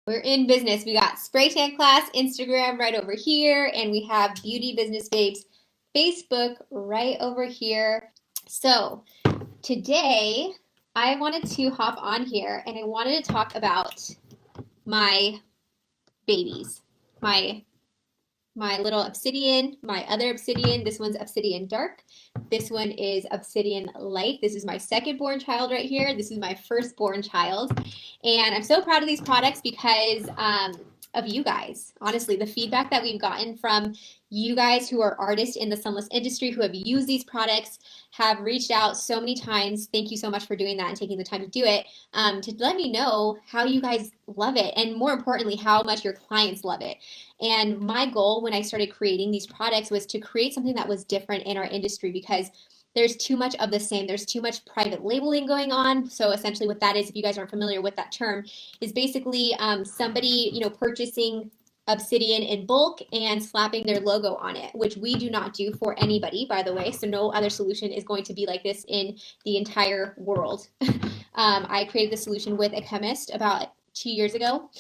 We're in business. We got Spray Tan Class Instagram right over here, and we have Beauty Business Babes Facebook right over here. So today I wanted to hop on here and I wanted to talk about my babies, my my little Obsidian, my other Obsidian. This one's Obsidian Dark. This one is Obsidian Light. This is my second born child right here. This is my firstborn child. And I'm so proud of these products because of you guys. Honestly, the feedback that we've gotten from you guys who are artists in the sunless industry who have used these products have reached out so many times. Thank you so much for doing that and taking the time to do it, to let me know how you guys love it and more importantly, how much your clients love it. And my goal when I started creating these products was to create something that was different in our industry because there's too much of the same. There's too much private labeling going on. So essentially what that is, if you guys aren't familiar with that term, is basically somebody, purchasing Obsidian in bulk and slapping their logo on it, which we do not do for anybody, by the way. So no other solution is going to be like this in the entire world. I created the solution with a chemist about 2 years ago.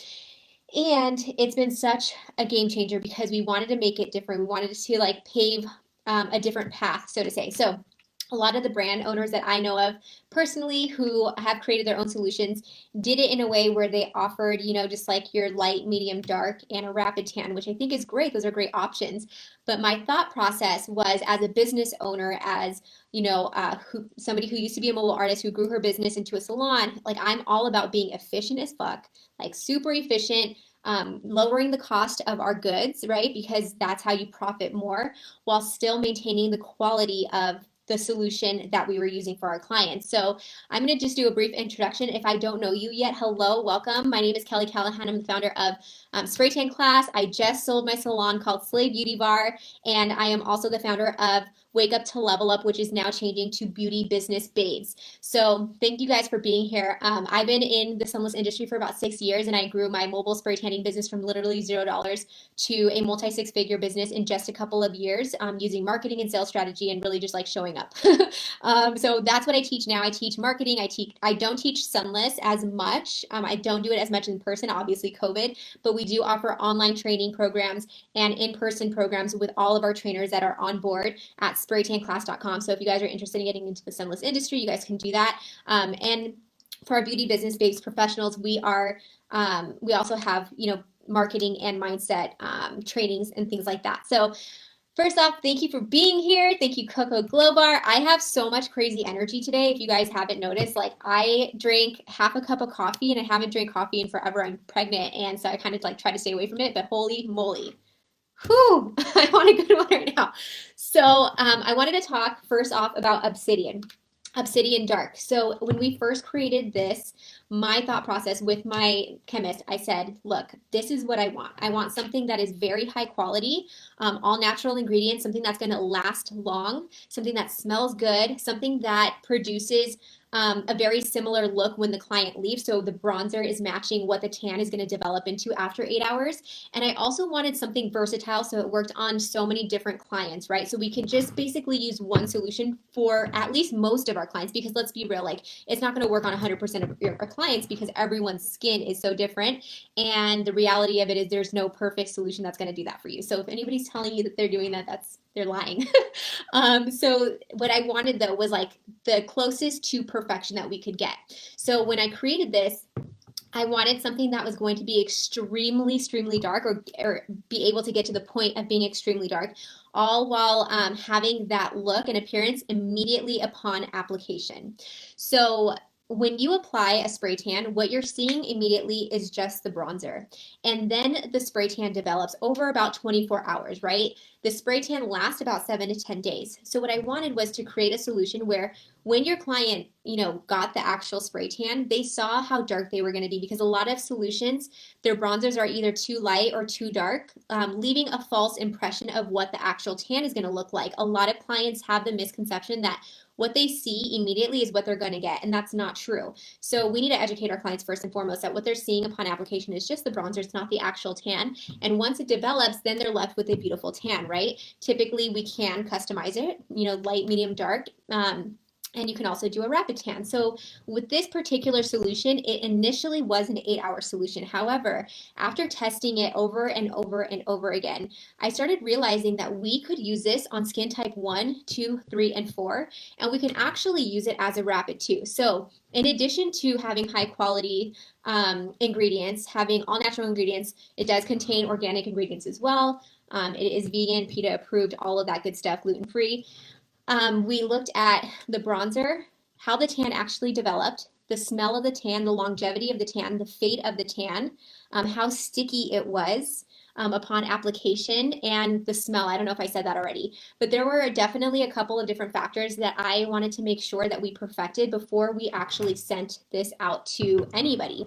And it's been such a game changer because we wanted to make it different. We wanted to like pave a different path, so to say. So a lot of the brand owners that I know of personally who have created their own solutions did it in a way where they offered, just like your light, medium, dark, and a rapid tan, which I think is great. Those are great options. But my thought process was as a business owner, as somebody who used to be a mobile artist who grew her business into a salon, like I'm all about being efficient as fuck, like super efficient, lowering the cost of our goods, right? Because that's how you profit more while still maintaining the quality of the solution that we were using for our clients. So I'm going to just do a brief introduction. If I don't know you yet, hello, welcome. My name is Kelly Callaghan. I'm the founder of Spray Tan Class. I just sold my salon called Slay Beauty Bar, and I am also the founder of Wake Up to Level Up, which is now changing to Beauty Business Babes. So thank you guys for being here. I've been in the sunless industry for about 6 years, and I grew my mobile spray tanning business from literally $0 to a multi six-figure business in just a couple of years, using marketing and sales strategy and really just like showing up. So that's what I teach now. I teach marketing. I don't teach sunless as much. I don't do it as much in person, obviously COVID, but we do offer online training programs and in-person programs with all of our trainers that are on board at spraytanclass.com. So if you guys are interested in getting into the sunless industry, you guys can do that. And for our beauty business babes professionals, we also have, marketing and mindset trainings and things like that. So first off, thank you for being here. Thank you, Coco Glowbar. I have so much crazy energy today. If you guys haven't noticed, like I drank half a cup of coffee and I haven't drank coffee in forever. I'm pregnant. And so I kind of like try to stay away from it, but holy moly. Whew, I want a good one right now. So I wanted to talk first off about Obsidian. Obsidian Dark. So when we first created this, my thought process with my chemist, I said, look, this is what I want. I want something that is very high quality, all natural ingredients, something that's going to last long, something that smells good, something that produces a very similar look when the client leaves. So the bronzer is matching what the tan is going to develop into after 8 hours. And I also wanted something versatile so it worked on so many different clients, right? So we could just basically use one solution for at least most of our clients because let's be real, like it's not going to work on 100% of our clients because everyone's skin is so different. And the reality of it is there's no perfect solution that's going to do that for you. So if anybody's telling you that they're doing that, they're lying. So what I wanted though was like the closest to perfection that we could get. So when I created this, I wanted something that was going to be extremely dark or be able to get to the point of being extremely dark, all while having that look and appearance immediately upon application. So when you apply a spray tan, what you're seeing immediately is just the bronzer. And then the spray tan develops over about 24 hours, right? The spray tan lasts about 7 to 10 days. So what I wanted was to create a solution where when your client, got the actual spray tan, they saw how dark they were going to be because a lot of solutions, their bronzers are either too light or too dark, leaving a false impression of what the actual tan is going to look like. A lot of clients have the misconception that what they see immediately is what they're going to get, and that's not true. So we need to educate our clients first and foremost that what they're seeing upon application is just the bronzer, it's not the actual tan. And once it develops, then they're left with a beautiful tan, right? Typically, we can customize it, light, medium, dark. And you can also do a rapid tan. So with this particular solution, it initially was an 8-hour solution. However, after testing it over and over and over again, I started realizing that we could use this on skin type 1, 2, 3, and 4, and we can actually use it as a rapid too. So in addition to having high quality ingredients, having all natural ingredients, it does contain organic ingredients as well. It is vegan, PETA approved, all of that good stuff, gluten free. We looked at the bronzer, how the tan actually developed, the smell of the tan, the longevity of the tan, the fate of the tan, how sticky it was upon application, and the smell. I don't know if I said that already, but there were definitely a couple of different factors that I wanted to make sure that we perfected before we actually sent this out to anybody.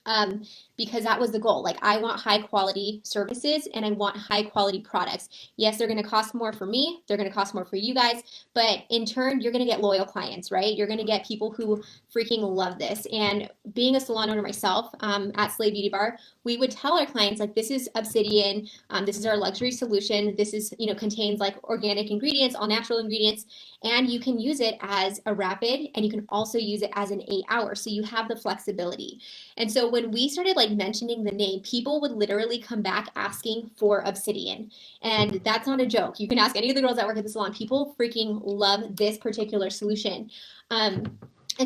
Um, because that was the goal. Like, I want high quality services and I want high quality products. Yes, they're going to cost more for me, they're going to cost more for you guys, but in turn, you're going to get loyal clients, right? You're going to get people who freaking love this. And being a salon owner myself at Slay Beauty Bar, we would tell our clients, like, this is Obsidian, this is our luxury solution, this is, contains like organic ingredients, all natural ingredients, and you can use it as a rapid and you can also use it as an 8-hour. So you have the flexibility. And so when we started like mentioning the name, people would literally come back asking for Obsidian. And that's not a joke. You can ask any of the girls that work at the salon. People freaking love this particular solution. And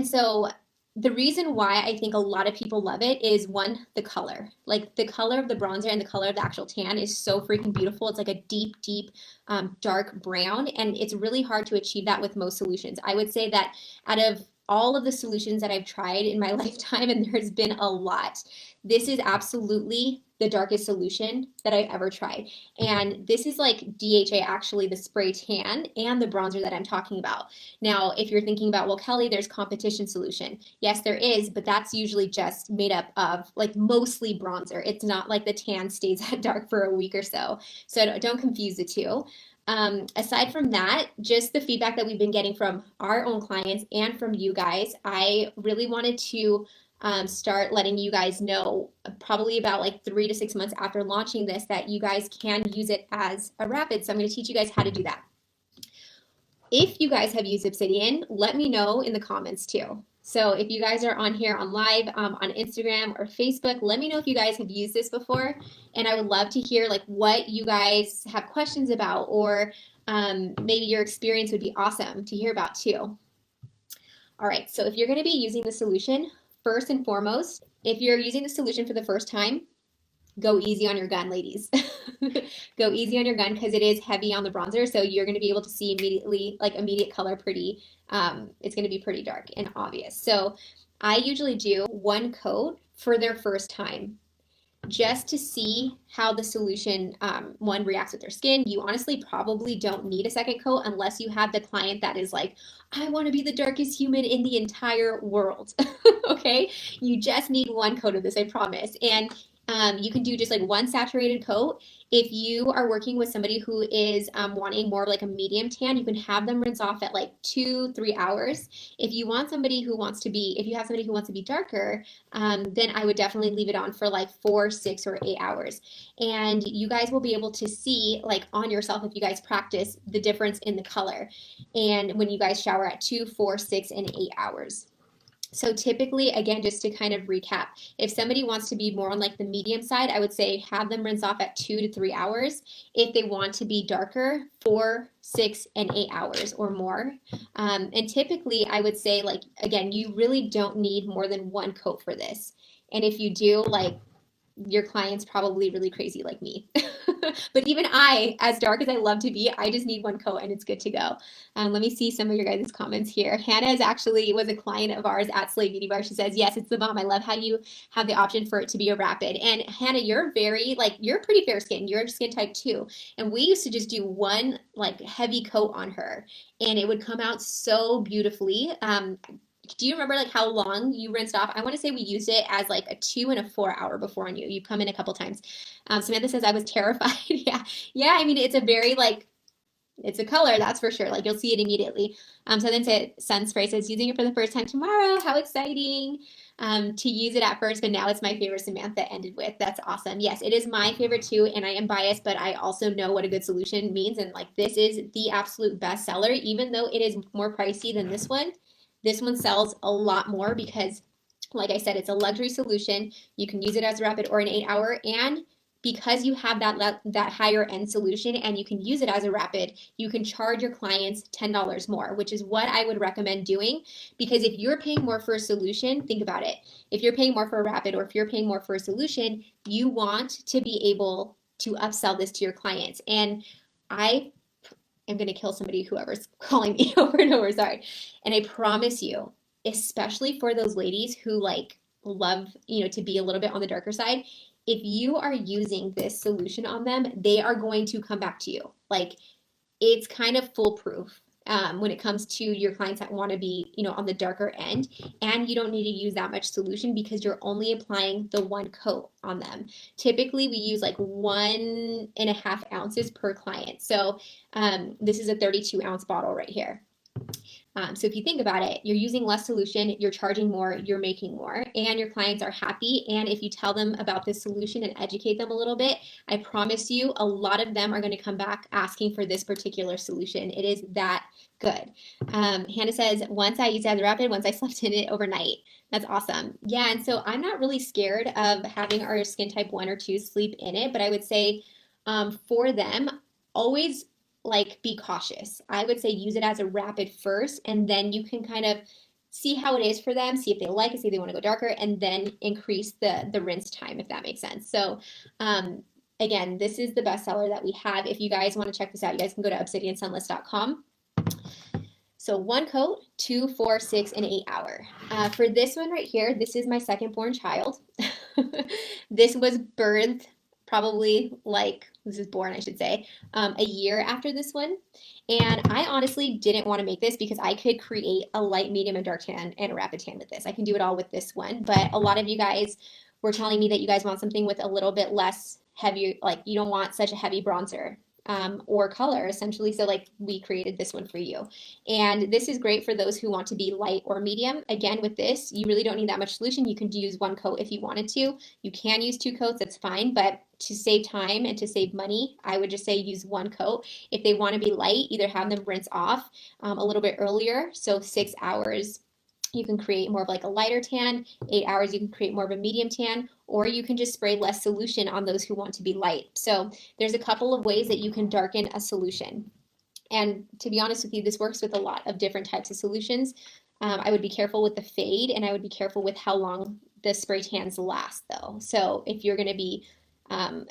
so the reason why I think a lot of people love it is, one, the color. Like, the color of the bronzer and the color of the actual tan is so freaking beautiful. It's like a deep, deep, dark brown, and it's really hard to achieve that with most solutions. I would say that out of all of the solutions that I've tried in my lifetime, and there's been a lot, this is absolutely the darkest solution that I've ever tried. And this is like DHA, actually, the spray tan and the bronzer that I'm talking about. Now, if you're thinking about, well, Kelly, there's competition solution. Yes, there is, but that's usually just made up of like mostly bronzer. It's not like the tan stays that dark for a week or so. So don't confuse the two. Aside from that, just the feedback that we've been getting from our own clients and from you guys, I really wanted to start letting you guys know, probably about like 3 to 6 months after launching this, that you guys can use it as a rapid. So I'm going to teach you guys how to do that. If you guys have used Obsidian, let me know in the comments too. So if you guys are on here on live on Instagram or Facebook, let me know if you guys have used this before. And I would love to hear like what you guys have questions about, or maybe your experience would be awesome to hear about too. All right, so if you're going to be using the solution, first and foremost, if you're using the solution for the first time, go easy on your gun, ladies. Go easy on your gun, because it is heavy on the bronzer, so you're going to be able to see immediately, like immediate color, pretty, it's going to be pretty dark and obvious. So I usually do one coat for their first time, just to see how the solution, one, reacts with their skin. You honestly probably don't need a second coat unless you have the client that is like, I want to be the darkest human in the entire world. Okay, you just need one coat of this, I promise. And you can do just like one saturated coat. If you are working with somebody who is wanting more of like a medium tan, you can have them rinse off at like 2-3 hours. If you want somebody who wants to be, if you have somebody who wants to be darker, then I would definitely leave it on for like 4, 6, or 8 hours. And you guys will be able to see like on yourself, if you guys practice, the difference in the color. And when you guys shower at 2, 4, 6, and 8 hours. So typically, again, just to kind of recap, if somebody wants to be more on like the medium side, I would say have them rinse off at 2 to 3 hours. If they want to be darker, 4, 6, and 8 hours or more. And typically, I would say, like, again, you really don't need more than one coat for this. And if you do, like, your client's probably really crazy like me. But even I, as dark as I love to be, I just need one coat and it's good to go. Let me see some of your guys' comments here. Hannah was a client of ours at Slay Beauty Bar. She says, yes, it's the bomb. I love how you have the option for it to be a rapid. And Hannah, you're pretty fair skin. You're skin type 2. And we used to just do one like heavy coat on her and it would come out so beautifully. Do you remember like how long you rinsed off? I want to say we used it as like a 2 and a 4 hour before on you. You've come in a couple times. Samantha says I was terrified. Yeah. I mean, it's a very like, it's a color, that's for sure. Like, you'll see it immediately. So then Sunspray says using it for the first time tomorrow. How exciting! to use it at first, but now it's my favorite Samantha ended with. That's awesome. Yes, it is my favorite too, and I am biased, but I also know what a good solution means. And like this is the absolute best seller, even though it is more pricey than this one. This one sells a lot more because, like I said, it's a luxury solution. You can use it as a rapid or an 8-hour, and because you have that higher end solution and you can use it as a rapid, you can charge your clients $10 more, which is what I would recommend doing. Because if you're paying more for a solution, think about it. If you're paying more for a rapid or if you're paying more for a solution, you want to be able to upsell this to your clients. And I am going to kill somebody, whoever's calling me over and over, sorry. And I promise you, especially for those ladies who like love, to be a little bit on the darker side, if you are using this solution on them, they are going to come back to you. Like it's kind of foolproof when it comes to your clients that want to be, on the darker end, and you don't need to use that much solution because you're only applying the one coat on them. Typically, we use like 1.5 ounces per client. So this is a 32-ounce bottle right here. So if you think about it, you're using less solution, you're charging more, you're making more, and your clients are happy. And if you tell them about this solution and educate them a little bit, I promise you a lot of them are going to come back asking for this particular solution. It is that good. Hannah says, once I used it as a rapid, once I slept in it overnight. That's awesome. Yeah, and so I'm not really scared of having our skin type 1 or 2 sleep in it, but I would say for them, always like be cautious. I would say use it as a rapid first, and then you can kind of see how it is for them, see if they like it, see if they want to go darker, and then increase the rinse time, if that makes sense. So again, this is the best seller that we have. If you guys want to check this out, you guys can go to obsidiansunless.com. So 1 coat, 2, 4, 6, and 8 hour. For this one right here, this is my second born child. This was birthed probably this is born, I should say, a year after this one. And I honestly didn't want to make this because I could create a light, medium, and dark tan and a rapid tan with this. I can do it all with this one. But a lot of you guys were telling me that you guys want something with a little bit less heavy, like you don't want such a heavy bronzer. Or color essentially. So like we created this one for you. And this is great for those who want to be light or medium. Again, with this, you really don't need that much solution. You can use 1 coat if you wanted to. You can use 2 coats, that's fine. But to save time and to save money, I would just say use 1 coat. If they want to be light, either have them rinse off a little bit earlier. So 6 hours, you can create more of like a lighter tan. 8 hours, you can create more of a medium tan, or you can just spray less solution on those who want to be light. So there's a couple of ways that you can darken a solution. And to be honest with you, this works with a lot of different types of solutions. I would be careful with the fade, and I would be careful with how long the spray tans last though. So if you're going to be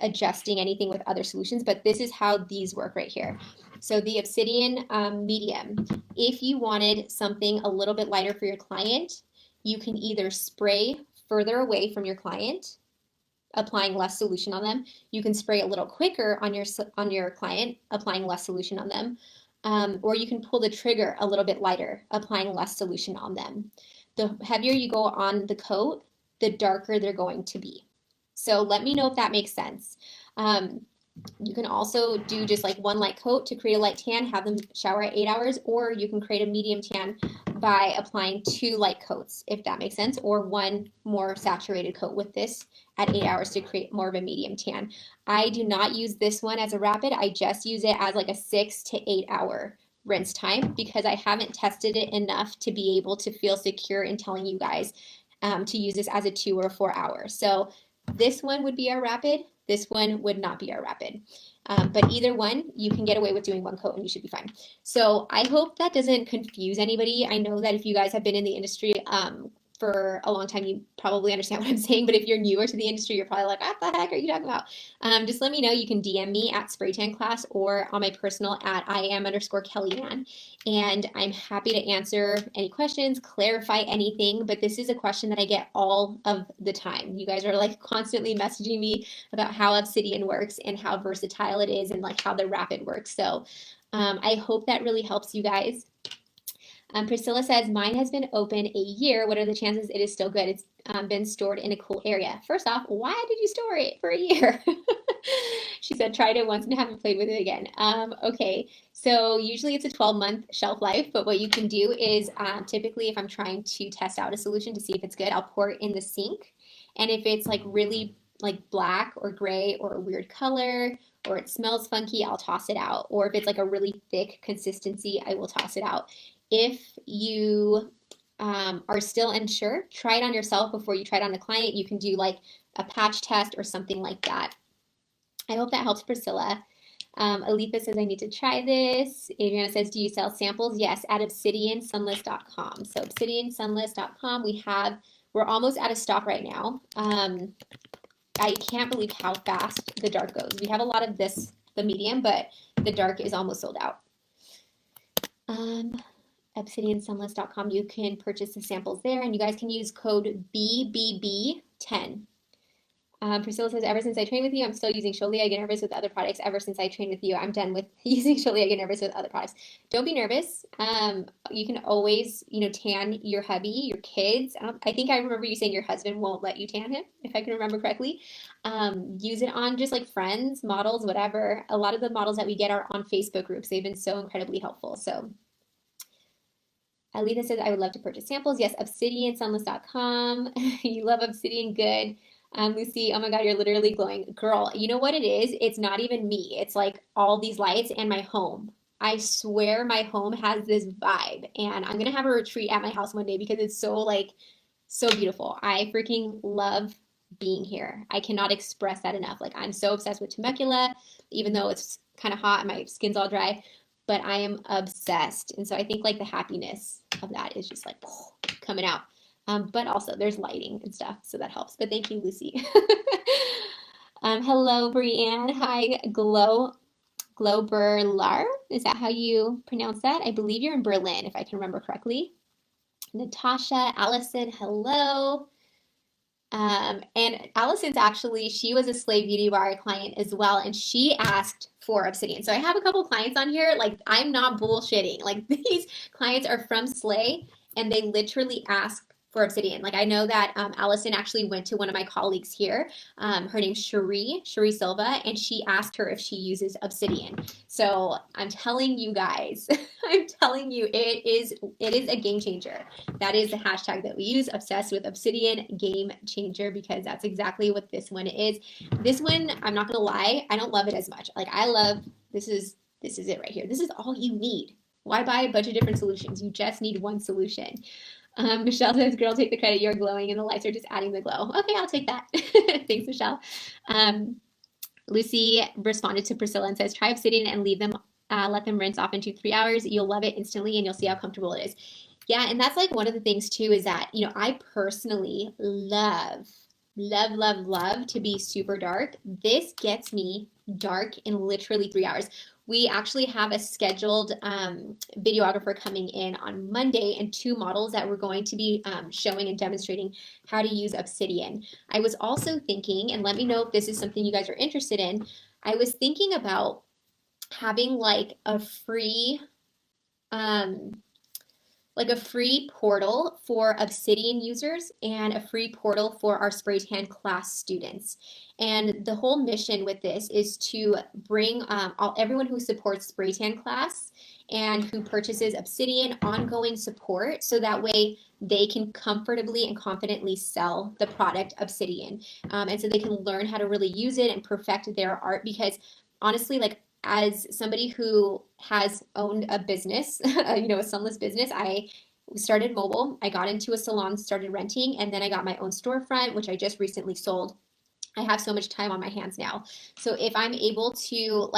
adjusting anything with other solutions, but this is how these work right here. So the Obsidian medium, if you wanted something a little bit lighter for your client, you can either spray further away from your client, applying less solution on them. You can spray a little quicker on your client, applying less solution on them. Or you can pull the trigger a little bit lighter, applying less solution on them. The heavier you go on the coat, the darker they're going to be. So let me know if that makes sense. You can also do just like 1 light coat to create a light tan, have them shower at 8 hours, or you can create a medium tan by applying 2 light coats, if that makes sense, or 1 more saturated coat with this at 8 hours to create more of a medium tan. I do not use this one as a rapid. I just use it as like a 6 to 8 hour rinse time because I haven't tested it enough to be able to feel secure in telling you guys to use this as a 2 or 4 hour. So this one would be our rapid. This one would not be our rapid. But either one, you can get away with doing 1 coat and you should be fine. So I hope that doesn't confuse anybody. I know that if you guys have been in the industry for a long time, you probably understand what I'm saying. But if you're newer to the industry, you're probably like, what the heck are you talking about? Just let me know. You can DM me at Spraytan Class or on my personal at Iam_Callaghan. And I'm happy to answer any questions, clarify anything. But this is a question that I get all of the time. You guys are like constantly messaging me about how Obsidian works and how versatile it is and like how the rapid works. So I hope that really helps you guys. Priscilla says, mine has been open a year. What are the chances it is still good? It's been stored in a cool area. First off, why did you store it for a year? She said, tried it once and haven't played with it again. Okay, so usually it's a 12-month shelf life, but what you can do is typically if I'm trying to test out a solution to see if it's good, I'll pour it in the sink. And if it's like really like black or gray or a weird color or it smells funky, I'll toss it out. Or if it's like a really thick consistency, I will toss it out. If you are still unsure, try it on yourself before you try it on a client. You can do like a patch test or something like that. I hope that helps, Priscilla. Aletha says, I need to try this. Adriana says, do you sell samples? Yes, at obsidiansunless.com. So obsidiansunless.com, we're almost out of stock right now. I can't believe how fast the dark goes. We have a lot of this, the medium, but the dark is almost sold out. Obsidiansunless.com, you can purchase the samples there, and you guys can use code BBB10. Priscilla says, ever since I trained with you, I'm still using Sholia. I get nervous with other products. Ever since I trained with you, I'm done with using Sholia. I get nervous with other products. Don't be nervous. You can always, tan your hubby, your kids. I think I remember you saying your husband won't let you tan him, if I can remember correctly. Use it on just like friends, models, whatever. A lot of the models that we get are on Facebook groups. They've been so incredibly helpful. So Alita says, I would love to purchase samples. Yes, obsidiansunless.com. You love Obsidian, good. Lucy, oh my God, you're literally glowing. Girl, you know what it is? It's not even me. It's like all these lights and my home. I swear my home has this vibe, and I'm gonna have a retreat at my house one day because it's so beautiful. I freaking love being here. I cannot express that enough. Like I'm so obsessed with Temecula, even though it's kind of hot and my skin's all dry, but I am obsessed. And so I think like the happiness of that is just like coming out. But also there's lighting and stuff, so that helps. But thank you, Lucy. Hello, Brianne. Hi, Globerlar. Is that how you pronounce that? I believe you're in Berlin, if I can remember correctly. Natasha, Allison, hello. And Allison's actually, she was a Slay Beauty Bar client as well, and she asked for Obsidian. So I have a couple clients on here, like I'm not bullshitting. Like these clients are from Slay, and they literally asked for Obsidian. Like I know that Allison actually went to one of my colleagues here. Her name's Cherie Silva, and she asked her if she uses Obsidian. So I'm telling you guys, I'm telling you, it is a game changer. That is the hashtag that we use, obsessed with Obsidian, game changer, because that's exactly what this one is. This one, I'm not gonna lie, I don't love it as much. Like I love, this is it right here. This is all you need. Why buy a bunch of different solutions? You just need one solution. Michelle says, girl, take the credit. You're glowing and the lights are just adding the glow. Okay, I'll take that. Thanks, Michelle. Lucy responded to Priscilla and says, try Obsidian and leave them, let them rinse off in 2-3 hours. You'll love it instantly and you'll see how comfortable it is. Yeah, and that's like one of the things too is that, I personally love to be super dark. This gets me dark in literally 3 hours. We actually have a scheduled videographer coming in on Monday and 2 models that we're going to be showing and demonstrating how to use Obsidian. I was also thinking, and let me know if this is something you guys are interested in, I was thinking about having like a free portal for Obsidian users and a free portal for our spray tan class students. And the whole mission with this is to bring everyone who supports spray tan class and who purchases Obsidian ongoing support, so that way they can comfortably and confidently sell the product Obsidian. And so they can learn how to really use it and perfect their art, because honestly, like as somebody who has owned a business, a sunless business, I started mobile. I got into a salon, started renting, and then I got my own storefront, which I just recently sold. I have so much time on my hands now. So if I'm able to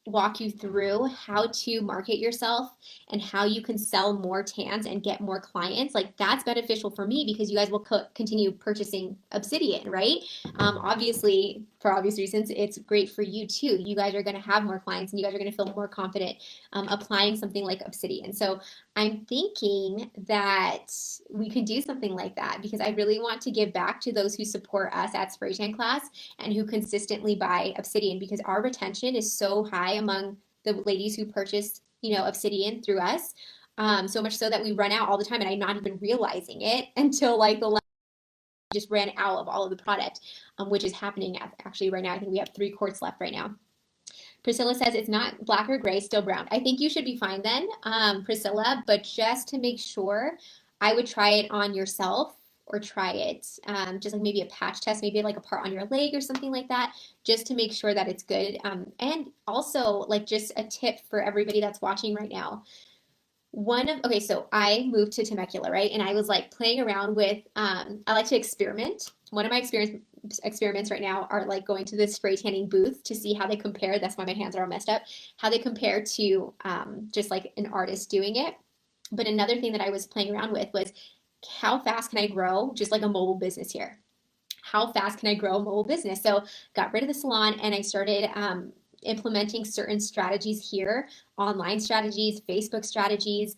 walk you through how to market yourself and how you can sell more tans and get more clients, that's beneficial for me because you guys will continue purchasing Obsidian, right? Obviously, for obvious reasons, it's great for you too. You guys are going to have more clients and you guys are going to feel more confident applying something like Obsidian. So I'm thinking that we could do something like that because I really want to give back to those who support us at Spray Tan Class and who consistently buy Obsidian, because our retention is so high among the ladies who purchase, Obsidian through us. So much so that we run out all the time and I'm not even realizing it until the last just ran out of all of the product, which is happening actually right now. I think we have 3 quarts left right now. Priscilla says it's not black or gray, still brown. I think you should be fine then, Priscilla, but just to make sure, I would try it on yourself or try it just like maybe a patch test, maybe like a part on your leg or something like that, just to make sure that it's good. And also, like, just a tip for everybody that's watching right now. Okay, so I moved to Temecula, right? And I was like playing around with, I like to experiment. One of my experiments right now are like going to the spray tanning booth to see how they compare. That's why my hands are all messed up. How they compare to just like an artist doing it. But another thing that I was playing around with was how fast can I grow just like a mobile business here? How fast can I grow a mobile business? So got rid of the salon and I started implementing certain strategies here, online strategies, Facebook strategies,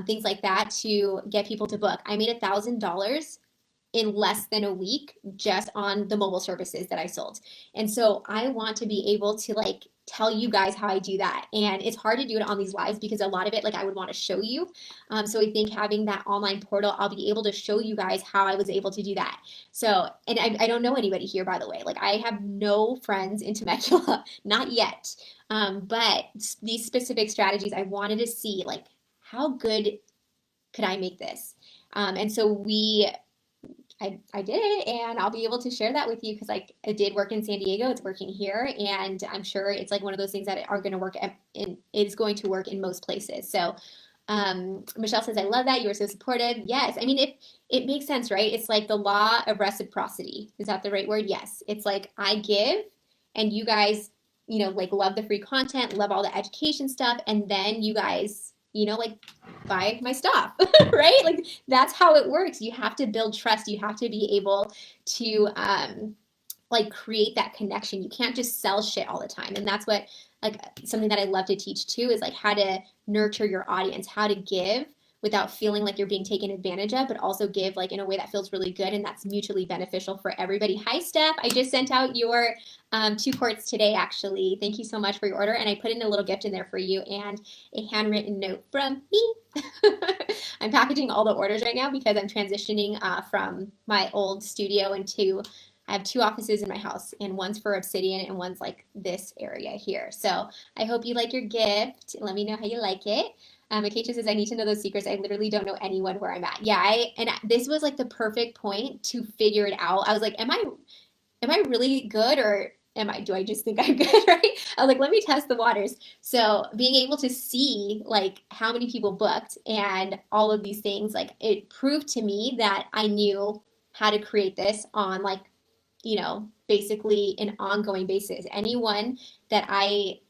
things like that to get people to book. I made $1,000 in less than a week just on the mobile services that I sold. And so I want to be able to like tell you guys how I do that. And it's hard to do it on these lives because a lot of it, like I would want to show you. So I think having that online portal, I'll be able to show you guys how I was able to do that. So, and I don't know anybody here, by the way. Like I have no friends in Temecula, not yet. But these specific strategies, I wanted to see like how good could I make this? And so I did it and I'll be able to share that with you because like it did work in San Diego, it's working here, and I'm sure it's like one of those things that are going to work is going to work in most places. So Michelle says, I love that. You were so supportive. Yes. I mean, it makes sense, right? It's like the law of reciprocity. Is that the right word? Yes. It's like I give and you guys, like love the free content, love all the education stuff. And then you guys, like buy my stuff, right? Like that's how it works. You have to build trust. You have to be able to like create that connection. You can't just sell shit all the time. And that's what like something that I love to teach too is like how to nurture your audience, how to give without feeling like you're being taken advantage of, but also give like in a way that feels really good and that's mutually beneficial for everybody. Hi, Steph. I just sent out your 2 quarts today, actually. Thank you so much for your order. And I put in a little gift in there for you and a handwritten note from me. I'm packaging all the orders right now because I'm transitioning from my old studio into I have 2 offices in my house, and one's for Obsidian and one's like this area here. So I hope you like your gift. Let me know how you like it. Acacia says, I need to know those secrets. I literally don't know anyone where I'm at. Yeah, this was like the perfect point to figure it out. I was like, am I really good or do I just think I'm good, right? I was like, let me test the waters. So being able to see like how many people booked and all of these things, like it proved to me that I knew how to create this on like, basically an ongoing basis. Anyone that I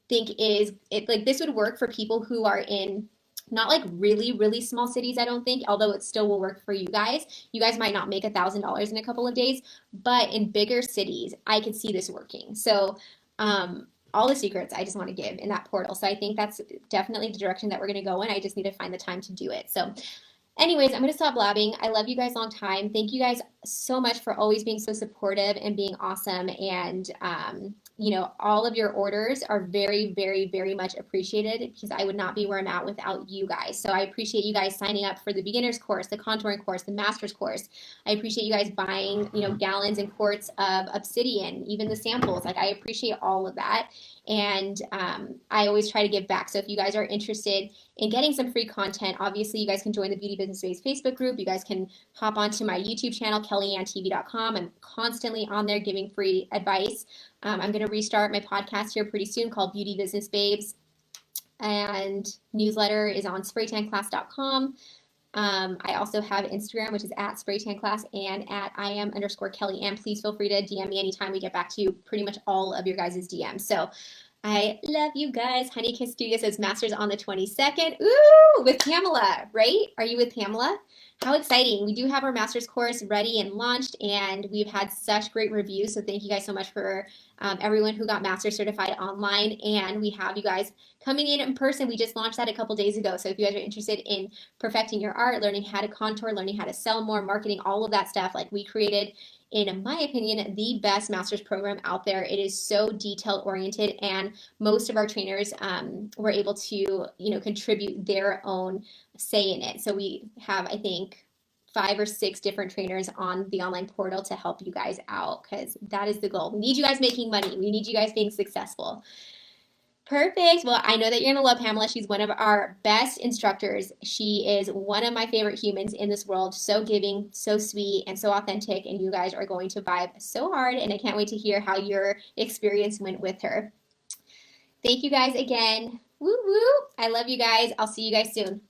think is it like this would work for people who are in not like really, really small cities, I don't think, although it still will work for you guys. You guys might not make $1,000 in a couple of days, but in bigger cities, I could see this working. So, all the secrets I just want to give in that portal. So I think that's definitely the direction that we're going to go in. I just need to find the time to do it. So anyways, I'm going to stop blabbing. I love you guys long time. Thank you guys so much for always being so supportive and being awesome. And, all of your orders are very, very, very much appreciated because I would not be where I'm at without you guys. So I appreciate you guys signing up for the beginner's course, the contouring course, the master's course. I appreciate you guys buying, gallons and quarts of Obsidian, even the samples. Like I appreciate all of that. And I always try to give back. So if you guys are interested in getting some free content, obviously you guys can join the Beauty Business Babes Facebook group. You guys can hop onto my YouTube channel, kellyanntv.com. I'm constantly on there giving free advice. I'm going to restart my podcast here pretty soon called Beauty Business Babes. And newsletter is on spraytanclass.com. I also have Instagram, which is at spraytanclass and at IM_Kellyann. Please feel free to DM me anytime. We get back to pretty much all of your guys' DMs. So I love you guys. Honey Kiss Studio says Masters on the 22nd. Ooh, with Pamela, right? Are you with Pamela? How exciting. We do have our master's course ready and launched, and we've had such great reviews. So thank you guys so much for everyone who got master certified online. And we have you guys coming in person. We just launched that a couple days ago. So if you guys are interested in perfecting your art, learning how to contour, learning how to sell more, marketing, all of that stuff, like we created, in my opinion, the best master's program out there. It is so detail oriented, and most of our trainers were able to, contribute their own say in it. So we have, I think, 5 or 6 different trainers on the online portal to help you guys out, because that is the goal. We need you guys making money. We need you guys being successful. Perfect. Well, I know that you're going to love Pamela. She's one of our best instructors. She is one of my favorite humans in this world. So giving, so sweet, and so authentic. And you guys are going to vibe so hard. And I can't wait to hear how your experience went with her. Thank you guys again. Woo woo. I love you guys. I'll see you guys soon.